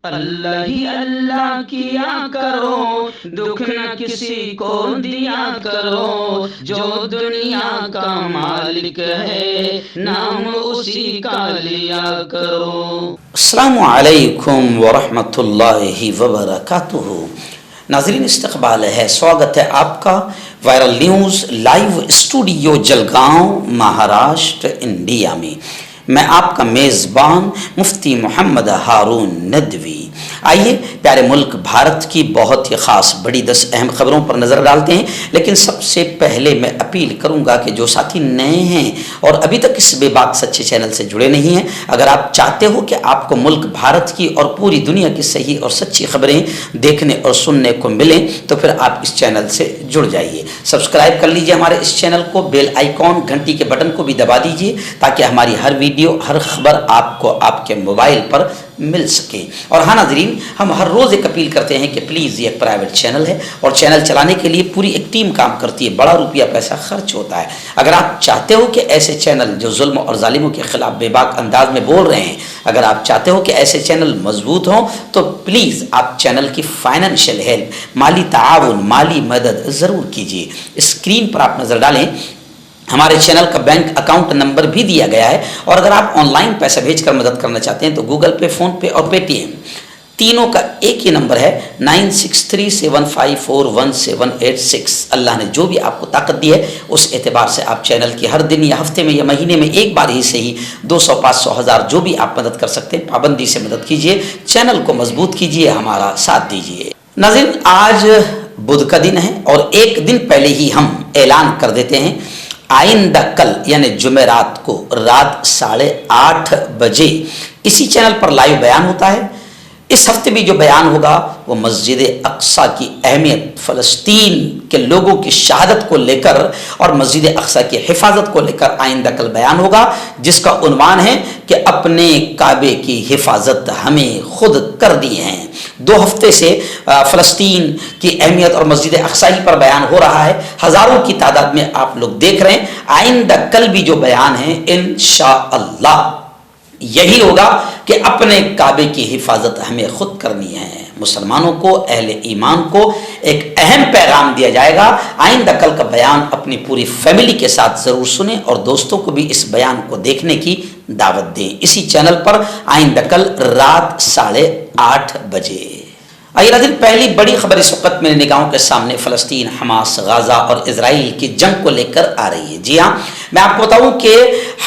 اللہ ہی اللہ کیا کرو، دکھ نہ کسی کو دیا کرو، جو دنیا کا مالک ہے نام اسی کا لیا کرو۔ السلام علیکم ورحمۃ اللہ وبرکاتہ۔ ناظرین استقبال ہے، سواگت ہے آپ کا viral news live studio Jalgaon Maharashtra India میں۔ میں آپ کا میزبان مفتی محمد ہارون ندوی۔ آئیے پیارے ملک بھارت کی بہت ہی خاص بڑی 10 اہم خبروں پر نظر ڈالتے ہیں، لیکن سب سے پہلے میں اپیل کروں گا کہ جو ساتھی نئے ہیں اور ابھی تک اس بے باک سچے چینل سے جڑے نہیں ہیں، اگر آپ چاہتے ہو کہ آپ کو ملک بھارت کی اور پوری دنیا کی صحیح اور سچی خبریں دیکھنے اور سننے کو ملیں تو پھر آپ اس چینل سے جڑ جائیے، سبسکرائب کر لیجئے ہمارے اس چینل کو، بیل آئیکن گھنٹی کے بٹن کو بھی دبا دیجئے تاکہ ہماری ہر ویڈیو ہر خبر آپ کو آپ کے موبائل پر مل سکے۔ اور ہاں ناظرین، ہم ہر روز ایک اپیل کرتے ہیں کہ پلیز یہ ایک پرائیویٹ چینل ہے اور چینل چلانے کے لیے پوری ایک ٹیم کام کرتی ہے، بڑا روپیہ پیسہ خرچ ہوتا ہے۔ اگر آپ چاہتے ہو کہ ایسے چینل جو ظلم اور ظالموں کے خلاف بے باک انداز میں بول رہے ہیں، اگر آپ چاہتے ہو کہ ایسے چینل مضبوط ہوں تو پلیز آپ چینل کی فائنینشیل ہیلپ، مالی تعاون، مالی مدد ضرور کیجیے۔ اسکرین پر آپ نظر ڈالیں، ہمارے چینل کا بینک اکاؤنٹ نمبر بھی دیا گیا ہے، اور اگر آپ آن لائن پیسہ بھیج کر مدد کرنا چاہتے ہیں تو گوگل پے، فون پے اور پے ٹی ایم تینوں کا ایک ہی نمبر ہے 9637541786۔ اللہ نے جو بھی آپ کو طاقت دی ہے اس اعتبار سے آپ چینل کی ہر دن یا ہفتے میں یا مہینے میں ایک بار ہی صحیح 200، 500، 1000 جو بھی آپ مدد کر سکتے ہیں پابندی سے مدد کیجیے، چینل کو مضبوط کیجیے، ہمارا ساتھ دیجیے۔ ناظرین، آج بدھ کا دن ہے اور ایک دن پہلے ہی ہم اعلان کر دیتے ہیں، آئندہ کل یعنی جمعرات کو رات 8:30 بجے اسی چینل پر لائیو بیان ہوتا ہے۔ اس ہفتے بھی جو بیان ہوگا وہ مسجد اقصیٰ کی اہمیت، فلسطین کے لوگوں کی شہادت کو لے کر اور مسجد اقصیٰ کی حفاظت کو لے کر آئندہ کل بیان ہوگا، جس کا عنوان ہے کہ اپنے کعبے کی حفاظت ہمیں خود کر دی ہے۔ 2 ہفتے سے فلسطین کی اہمیت اور مسجد اقصیٰ پر بیان ہو رہا ہے، ہزاروں کی تعداد میں آپ لوگ دیکھ رہے ہیں۔ آئندہ کل بھی جو بیان ہے انشاءاللہ یہی ہوگا کہ اپنے کعبے کی حفاظت ہمیں خود کرنی ہے۔ مسلمانوں کو، اہل ایمان کو ایک اہم پیغام دیا جائے گا۔ آئندہ کل کا بیان اپنی پوری فیملی کے ساتھ ضرور سنیں اور دوستوں کو بھی اس بیان کو دیکھنے کی دعوت دیں، اسی چینل پر آئندہ کل رات 8:30 بجے۔ آئیے ناظرین، پہلی بڑی خبر اس وقت میرے نگاہوں کے سامنے فلسطین، حماس، غزہ اور اسرائیل کی جنگ کو لے کر آ رہی ہے۔ جی ہاں، میں آپ کو بتاؤں کہ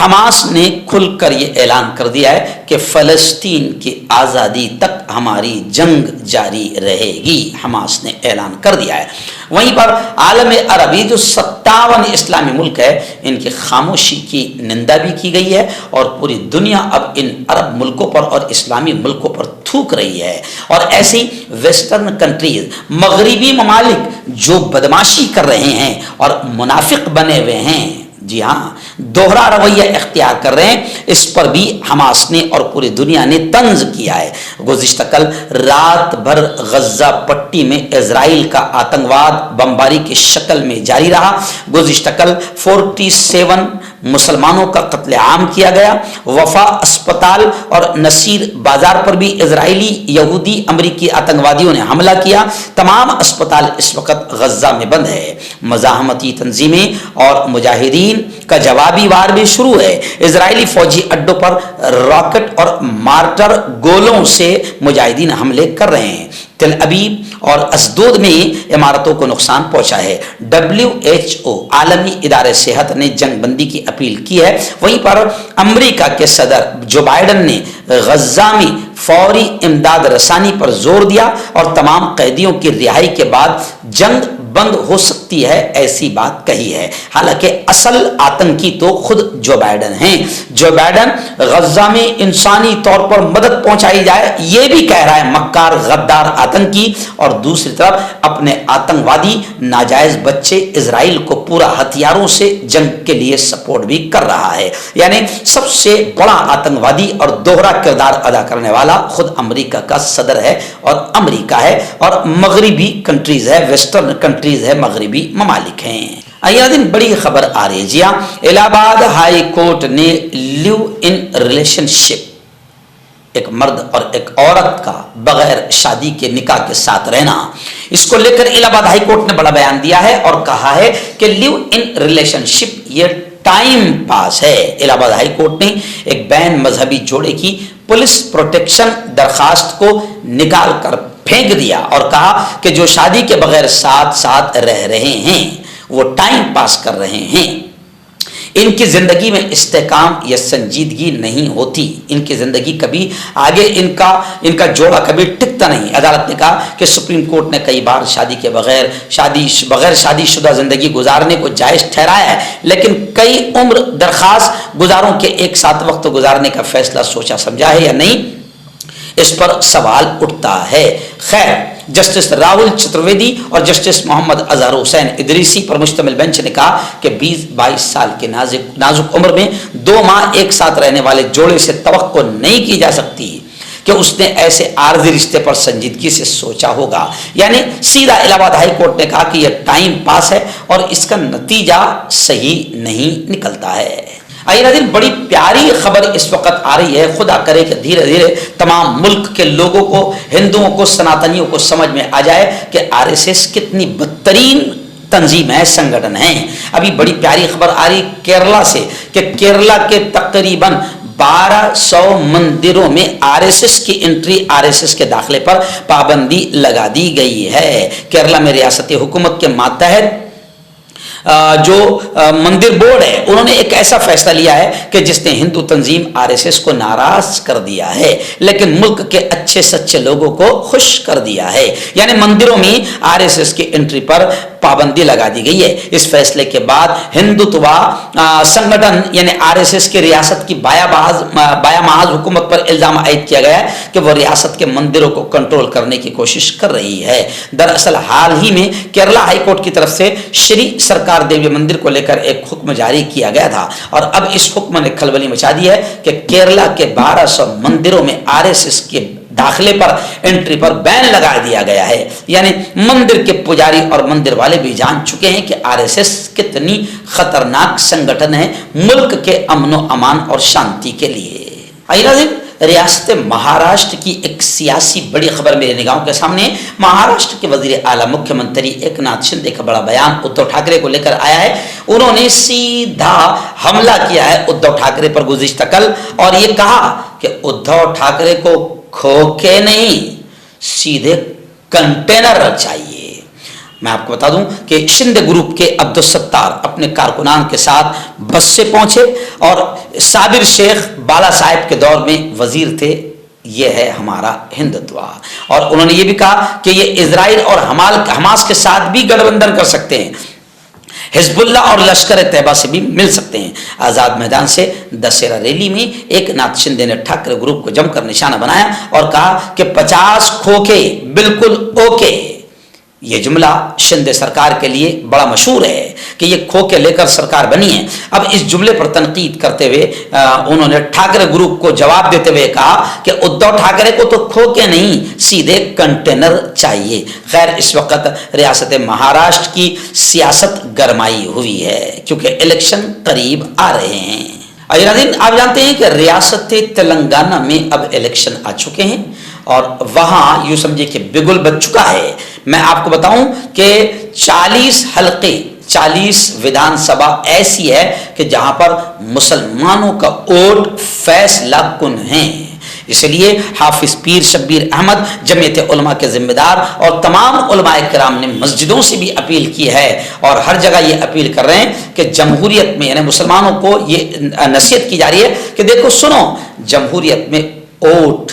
حماس نے کھل کر یہ اعلان کر دیا ہے کہ فلسطین کی آزادی تک ہماری جنگ جاری رہے گی، حماس نے اعلان کر دیا ہے۔ وہیں پر عالم عربی جو 57 اسلامی ملک ہے، ان کی خاموشی کی نندا بھی کی گئی ہے، اور پوری دنیا اب ان عرب ملکوں پر اور اسلامی ملکوں پر تھوک رہی ہے۔ اور ایسی ویسٹرن کنٹریز، مغربی ممالک جو بدماشی کر رہے ہیں اور منافق بنے ہوئے ہیں، جی ہاں دوہرا رویہ اختیار کر رہے ہیں، اس پر بھی حماس نے اور پوری دنیا نے طنز کیا ہے۔ گزشتہ کل رات بھر غزہ پٹی میں اسرائیل کا آتنکواد بمباری کی شکل میں جاری رہا۔ گزشتہ کل 47 مسلمانوں کا قتل عام کیا گیا۔ وفا اسپتال اور نصیر بازار پر بھی اسرائیلی، یہودی، امریکی آتنکوادیوں نے حملہ کیا۔ تمام اسپتال اس وقت غزہ میں بند ہے۔ مزاحمتی تنظیمیں اور مجاہدین کا جوابی وار بھی شروع ہے۔ اسرائیلی فوجی اڈوں پر راکٹ اور مارٹر گولوں سے مجاہدین حملے کر رہے ہیں۔ تل ابیب اور اسدود میں عمارتوں کو نقصان پہنچا ہے۔ WHO عالمی ادارے صحت نے جنگ بندی کی اپیل کی ہے۔ وہیں پر امریکہ کے صدر جو بائیڈن نے غزہ میں فوری امداد رسانی پر زور دیا اور تمام قیدیوں کی رہائی کے بعد جنگ بند ہو سکتی ہے، ایسی بات کہی ہے۔ حالانکہ اصل آتنکی تو خود جو بائیڈن ہیں۔ جو بائیڈن غزہ میں انسانی طور پر مدد پہنچائی جائے یہ بھی کہہ رہا ہے مکار غدار آتنکی، اور دوسری طرف اپنے آتنکوادی ناجائز بچے اسرائیل کو پورا ہتھیاروں سے جنگ کے لیے سپورٹ بھی کر رہا ہے۔ یعنی سب سے بڑا آتنکوادی اور دوہرا کردار ادا کرنے والا خود امریکہ کا صدر ہے، اور امریکہ ہے، اور مغربی کنٹریز ہے، ویسٹرن کنٹریز ہے، مغربی ممالک ہیں۔ دن بڑی خبر آ رہی ہے۔ جی ہاں، الہ آباد ہائی کورٹ نے لیو ان ریلیشن شپ ایک مرد اور ایک عورت کا بغیر شادی کے نکاح کے ساتھ رہنا، اس کو لے کر الہ آباد ہائی کورٹ نے بڑا بیان دیا ہے اور کہا ہے کہ لیو ان ریلیشن شپ یہ ٹائم پاس ہے۔ الہ آباد ہائی کورٹ نے ایک بین مذہبی جوڑے کی پولیس پروٹیکشن درخواست کو نکال کر پھینک دیا اور کہا کہ جو شادی کے بغیر ساتھ ساتھ رہ رہے ہیں وہ ٹائم پاس کر رہے ہیں، ان کی زندگی میں استحکام یا سنجیدگی نہیں ہوتی، ان کی زندگی کبھی آگے ان کا جوڑا کبھی ٹکتا نہیں۔ عدالت نے کہا کہ سپریم کورٹ نے کئی بار شادی کے بغیر شادی شدہ زندگی گزارنے کو جائز ٹھہرایا ہے، لیکن کئی عمر درخواست گزاروں کے ایک ساتھ وقت گزارنے کا فیصلہ سوچا سمجھا ہے یا نہیں، اس پر سوال اٹھتا ہے۔ خیر، جسٹس راہل چترویدی اور جسٹس محمد اظہر حسین ادریسی پر مشتمل بینچ نے کہا کہ 20-22 سال کے نازک عمر میں 2 ماہ ایک ساتھ رہنے والے جوڑے سے توقع نہیں کی جا سکتی کہ اس نے ایسے عارضی رشتے پر سنجیدگی سے سوچا ہوگا۔ یعنی سیدھا الہ آباد ہائی کورٹ نے کہا کہ یہ ٹائم پاس ہے اور اس کا نتیجہ صحیح نہیں نکلتا ہے۔ آئیے ناظرین، بڑی پیاری خبر اس وقت آ رہی ہے، خدا کرے کہ دھیرے دھیرے تمام ملک کے لوگوں کو، ہندوؤں کو، سناتنیوں کو سمجھ میں آ جائے کہ RSS کتنی بدترین تنظیم ہے، سنگٹھن ہے۔ ابھی بڑی پیاری خبر آ رہی کیرلا سے کہ کیرلا کے تقریباً 1200 مندروں میں RSS کی انٹری، RSS کے داخلے پر پابندی لگا دی گئی ہے۔ کیرلا میں ریاستی حکومت کے ماتحت جو مندر بورڈ ہے انہوں نے ایک ایسا فیصلہ لیا ہے کہ جس نے ہندو تنظیم RSS کو ناراض کر دیا ہے، لیکن ملک کے اچھے سچے لوگوں کو خوش کر دیا ہے۔ یعنی مندروں میں RSS کی انٹری پر پابندی لگا دی گئی ہے۔ اس فیصلے کے بعد ہندوتوا سنگٹھن یعنی RSS کی ریاست کی بایا محاذ حکومت پر الزام عائد کیا گیا ہے کہ وہ ریاست کے مندروں کو کنٹرول کرنے کی کوشش کر رہی ہے۔ دراصل حال ہی میں کیرلا ہائی کورٹ کی طرف سے شری سرکار دیوی مندر کو لے کر ایک حکم جاری کیا گیا تھا اور اب اس حکم نے کھلبلی مچا دی ہے کہ کیرلا کے 1200 مندروں میں RSS کے داخلے پر انٹری پر بین لگا دیا گیا ہے۔ یعنی مندر کے پجاری اور مندر والے بھی جان چکے ہیں کہ RSS کتنی خطرناک سنگٹھن ہے ملک کے امن و امان اور شانتی کے لیے۔ ریاست مہاراشٹر کی ایک سیاسی بڑی خبر میرے نگاہوں کے سامنے ہے۔ مہاراشٹر کے وزیر اعلیٰ مکھیہ منتری ایکناتھ شندے کا بڑا بیان ادھو ٹھاکرے کو لے کر آیا ہے۔ انہوں نے سیدھا حملہ کیا ہے ادھو ٹھاکرے پر گزشتہ کل اور یہ کہا کہ ادھو ٹھاکرے کو کھوکے نہیں سیدھے کنٹینر چاہیے۔ میں آپ کو بتا دوں کہ شندے گروپ کے عبدالستار اپنے کارکنان کے ساتھ بس سے پہنچے اور صابر شیخ بالا صاحب کے دور میں وزیر تھے۔ یہ ہے ہمارا ہندوتوا، اور انہوں نے یہ بھی کہا کہ یہ اسرائیل اور حماس کے ساتھ بھی گٹھبندھن کر سکتے ہیں، حزب اللہ اور لشکر طیبہ سے بھی مل سکتے ہیں۔ آزاد میدان سے دسہرہ ریلی میں ایکناتھ شندے نے ٹھاکرے گروپ کو جم کر نشانہ بنایا اور کہا کہ 50 کھوکے بالکل اوکے۔ یہ جملہ شندے سرکار کے لیے بڑا مشہور ہے کہ یہ کھوکے لے کر سرکار بنی ہے۔ اب اس جملے پر تنقید کرتے ہوئے انہوں نے ٹھاکرے گروپ کو جواب دیتے ہوئے کہا کہ ادھو ٹھاکرے کو تو کھوکے نہیں سیدھے کنٹینر چاہیے۔ خیر، اس وقت ریاست مہاراشٹر کی سیاست گرمائی ہوئی ہے کیونکہ الیکشن قریب آ رہے ہیں۔ آپ جانتے ہیں کہ ریاست تلنگانہ میں اب الیکشن آ چکے ہیں اور وہاں یوں سمجھے کہ بگل بچ چکا ہے۔ میں آپ کو بتاؤں کہ 40 حلقے 40 ودھان سبھا ایسی ہے کہ جہاں پر مسلمانوں کا ووٹ فیصلہ کن ہے۔ اس لیے حافظ پیر شبیر احمد، جمعیت علماء کے ذمہ دار اور تمام علماء کرام نے مسجدوں سے بھی اپیل کی ہے اور ہر جگہ یہ اپیل کر رہے ہیں کہ جمہوریت میں یعنی مسلمانوں کو یہ نصیحت کی جا رہی ہے کہ دیکھو سنو، جمہوریت میں ووٹ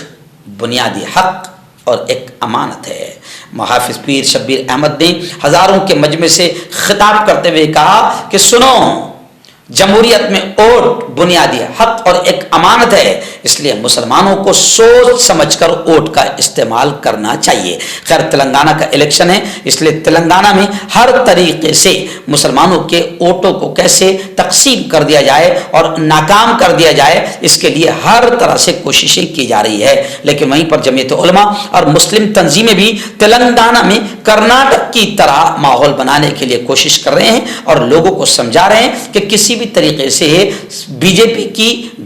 بنیادی حق اور ایک امانت ہے۔ محافظ پیر شبیر احمد نے ہزاروں کے مجمع سے خطاب کرتے ہوئے کہا کہ سنو، جمہوریت میں ووٹ بنیادی حق اور ایک امانت ہے، اس لیے مسلمانوں کو سوچ سمجھ کر ووٹ کا استعمال کرنا چاہیے۔ خیر، تلنگانہ کا الیکشن ہے، اس لیے تلنگانہ میں ہر طریقے سے مسلمانوں کے ووٹوں کو کیسے تقسیم کر دیا جائے اور ناکام کر دیا جائے، اس کے لیے ہر طرح سے کوششیں کی جا رہی ہے۔ لیکن وہیں پر جمعیت علماء اور مسلم تنظیمیں بھی تلنگانہ میں کرناٹک کی طرح ماحول بنانے کے لیے کوشش کر رہے ہیں اور لوگوں کو سمجھا رہے ہیں کہ کسی بھی طریقے سے بی جے پی کی